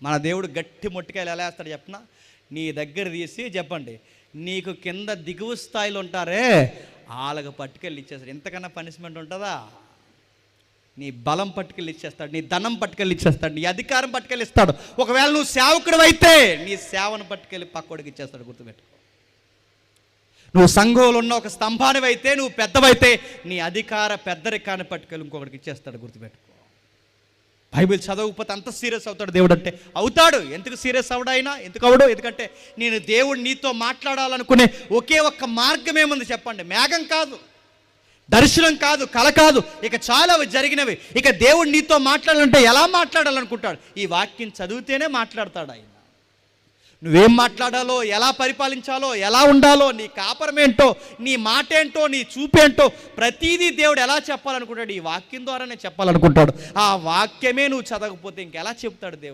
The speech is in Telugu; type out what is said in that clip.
మన దేవుడు గట్టి మొట్టికాయలు ఎలా వేస్తాడు చెప్పనా? నీ దగ్గర తీసి చెప్పండి, నీకు కింద దిగువ స్థాయిలో ఉంటారే వాళ్ళకి పట్టుకెళ్ళి ఇచ్చేస్తాడు. ఎంతకన్నా పనిష్మెంట్ ఉంటుందా? నీ బలం పట్టుకెళ్ళి ఇచ్చేస్తాడు, నీ ధనం పట్టుకెళ్ళి ఇచ్చేస్తాడు, నీ అధికారం పట్టుకెళ్ళి ఇస్తాడు. ఒకవేళ నువ్వు సేవకుడు అయితే నీ సేవను పట్టుకెళ్ళి పక్కోడికి ఇచ్చేస్తాడు. గుర్తుపెట్టుకో. నువ్వు సంఘంలో ఉన్న ఒక స్తంభానివి అయితే, నువ్వు పెద్దవైతే నీ అధికార పెద్దరికాన్ని పట్టుకెళ్ళి ఇంకొకటికి ఇచ్చేస్తాడు. గుర్తుపెట్టుకో. బైబిల్ చదవకపోతే అంత సీరియస్ అవుతాడు దేవుడు అంటే. అవుతాడు. ఎందుకు సీరియస్ అవడాయినా? ఎందుకు అవడు? ఎందుకంటే నేను దేవుడు నీతో మాట్లాడాలనుకునే ఒకే ఒక్క మార్గం ఏముంది చెప్పండి? మేఘం కాదు, దర్శనం కాదు, కల కాదు, ఇక చాలా జరిగినవి. ఇక దేవుడు నీతో మాట్లాడాలంటే ఎలా మాట్లాడాలనుకుంటాడు? ఈ వాక్యం చదివితేనే మాట్లాడతాడు ఆయన. నువ్వేం మాట్లాడాలో, ఎలా పరిపాలించాలో, ఎలా ఉండాలో, నీ కాపరం ఏంటో, నీ మాట ఏంటో, నీ చూపేంటో ప్రతిదీ దేవుడు ఎలా చెప్పాలనుకుంటాడు? ఈ వాక్యం ద్వారానే చెప్పాలనుకుంటాడు. ఆ వాక్యమే నువ్వు చదవకపోతే ఇంకెలా చెప్తాడు దేవుడు?